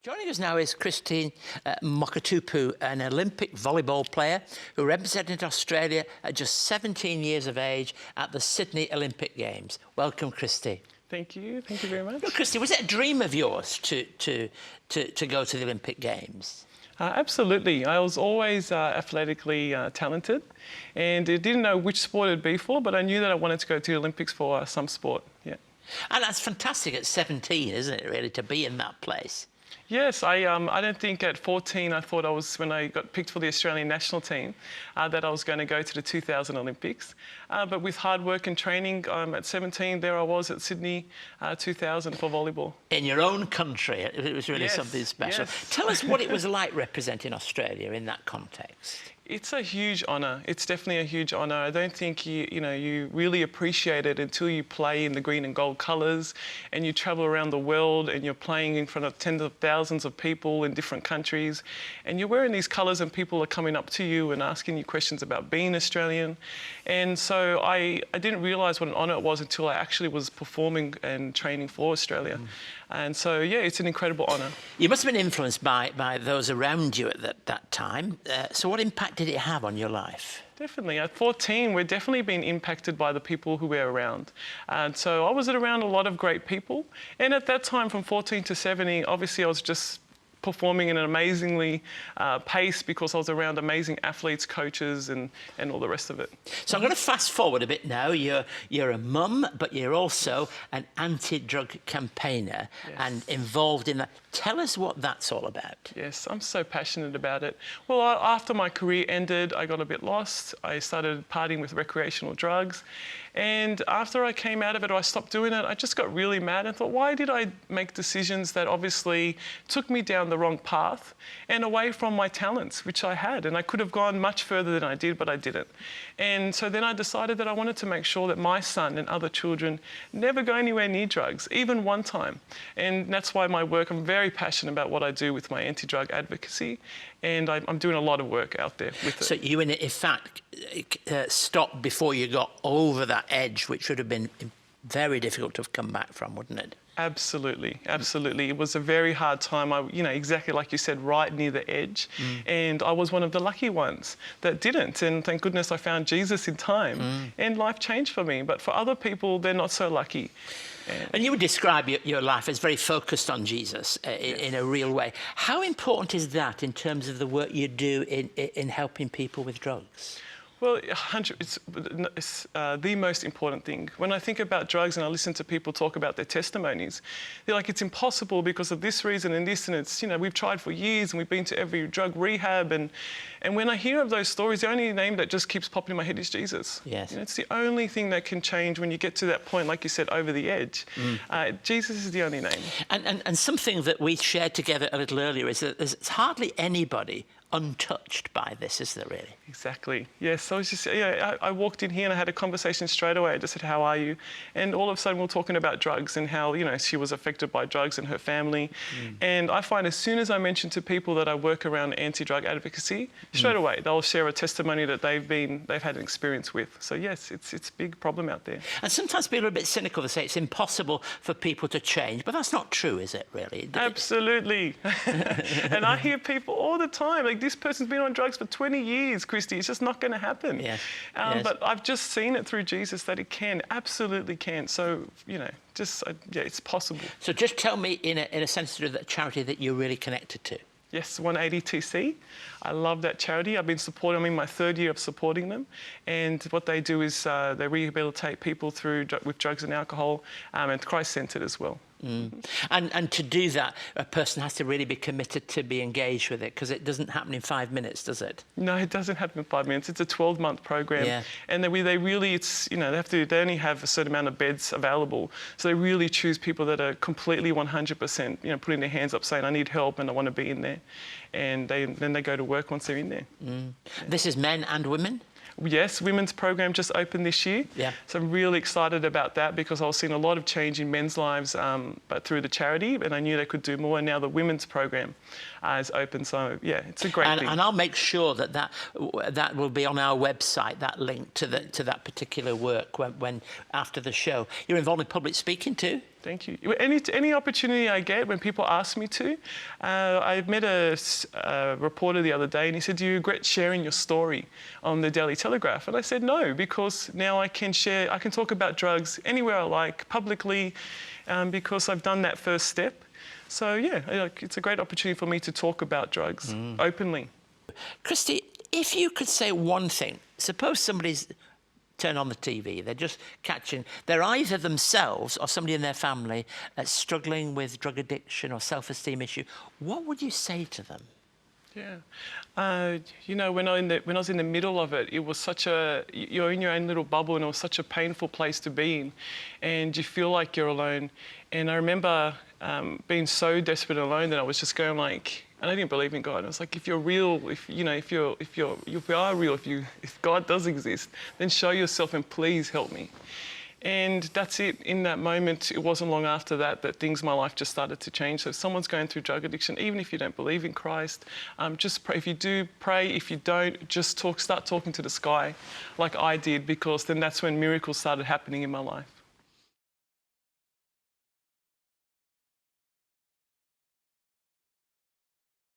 Joining us now is Christie Mokotupu, an Olympic volleyball player who represented Australia at just 17 years of age at the Sydney Olympic Games. Welcome, Christie. Thank you very much. Well, Christie, was it a dream of yours to go to the Olympic Games? Absolutely. I was always athletically talented, and I didn't know which sport it'd be for, but I knew that I wanted to go to the Olympics for some sport. Yeah. And that's fantastic at 17, isn't it, really, to be in that place? Yes, I don't think at 14 I thought when I got picked for the Australian national team, that I was going to go to the 2000 Olympics. But with hard work and training, at 17, there I was at Sydney 2000 for volleyball. In your own country, it was really something special. Yes. Tell us what it was like representing Australia in that context. It's a huge honour. It's definitely a huge honour. I don't think you really appreciate it until you play in the green and gold colours and you travel around the world and you're playing in front of tens of thousands of people in different countries and you're wearing these colours and people are coming up to you and asking you questions about being Australian. And so I didn't realise what an honour it was until I actually was performing and training for Australia. And so, yeah, it's an incredible honour. You must have been influenced by those around you at that time. So what impact did it have on your life? Definitely. At 14, we're definitely being impacted by the people who we're around. And so I was around a lot of great people. And at that time, from 14 to 17, obviously I was just performing in an amazingly pace because I was around amazing athletes, coaches, and all the rest of it. So I'm going to fast forward a bit now. You're a mum, but you're also an anti-drug campaigner and involved in that. Tell us what that's all about. Yes, I'm so passionate about it. Well, after my career ended, I got a bit lost. I started partying with recreational drugs. And after I came out of it, or I stopped doing it, I just got really mad and thought, why did I make decisions that obviously took me down the wrong path and away from my talents, which I had? And I could have gone much further than I did, but I didn't. And so then I decided that I wanted to make sure that my son and other children never go anywhere near drugs, even one time. And that's why my work, I'm very passionate about what I do with my anti-drug advocacy. And I'm doing a lot of work out there with it. So you, in fact, stopped before you got over that edge, which would have been very difficult to have come back from, wouldn't it? Absolutely, absolutely. It was a very hard time. Exactly like you said, right near the edge. And I was one of the lucky ones that didn't. And thank goodness I found Jesus in time. And life changed for me. But for other people, they're not so lucky. And you would describe your life as very focused on Jesus in a real way. How important is that in terms of the work you do in helping people with drugs? Well, it's the most important thing. When I think about drugs and I listen to people talk about their testimonies, they're like, it's impossible because of this reason and this, and it's, we've tried for years and we've been to every drug rehab. And when I hear of those stories, the only name that just keeps popping in my head is Jesus. Yes. It's the only thing that can change when you get to that point, like you said, over the edge. Jesus is the only name. And something that we shared together a little earlier is that there's hardly anybody untouched by this, is there really? Exactly. Yes. So it's just, I walked in here and I had a conversation straight away. I just said, how are you? And all of a sudden we were talking about drugs and how, she was affected by drugs and her family. And I find as soon as I mention to people that I work around anti-drug advocacy, straight away they'll share a testimony that they've had an experience with. So yes, it's a big problem out there. And sometimes people are a bit cynical. They say it's impossible for people to change, but that's not true, is it really? Absolutely. And I hear people all the time, like, this person's been on drugs for 20 years, Christie. It's just not going to happen. Yes. But I've just seen it through Jesus that it can, absolutely can. So, it's possible. So just tell me, in a sense, of the charity that you're really connected to. Yes, 180TC. I love that charity. I've been supporting them in my third year of supporting them. And what they do is they rehabilitate people with drugs and alcohol, and Christ-centred as well. And to do that, a person has to really be committed to be engaged with it, because it doesn't happen in 5 minutes, does it? No, it doesn't happen in 5 minutes. It's a 12-month program. Yeah. And they really, they only have a certain amount of beds available. So they really choose people that are completely 100%, putting their hands up saying, I need help and I want to be in there. And then they go to work once they're in there. Yeah. This is men and women? Yes, women's program just opened this year. Yeah. So I'm really excited about that because I was seeing a lot of change in men's lives, but through the charity, and I knew they could do more. And now the women's program is open. So yeah, it's a great thing. And I'll make sure that will be on our website, that link to that particular work when after the show. You're involved in public speaking too? Thank you. Any opportunity I get when people ask me to, I met a reporter the other day and he said, "Do you regret sharing your story on the Daily Telegraph?" And I said, "No, because now I can talk about drugs anywhere I like, publicly, because I've done that first step." So yeah, it's a great opportunity for me to talk about drugs openly. Christie, if you could say one thing, suppose somebody's turn on the TV, they're just catching, they're either themselves or somebody in their family struggling with drug addiction or self-esteem issue, what would you say to them? Yeah, you know, when I was in the middle of it, it was you're in your own little bubble, and it was such a painful place to be in, and you feel like you're alone. And I remember being so desperate and alone that I was just going like, and I didn't believe in God. I was like, if you're real, if you are real, if God does exist, then show yourself and please help me. And that's it. In that moment, it wasn't long after that things in my life just started to change. So if someone's going through drug addiction, even if you don't believe in Christ, just pray. If you do, pray. If you don't, just start talking to the sky like I did, because then that's when miracles started happening in my life.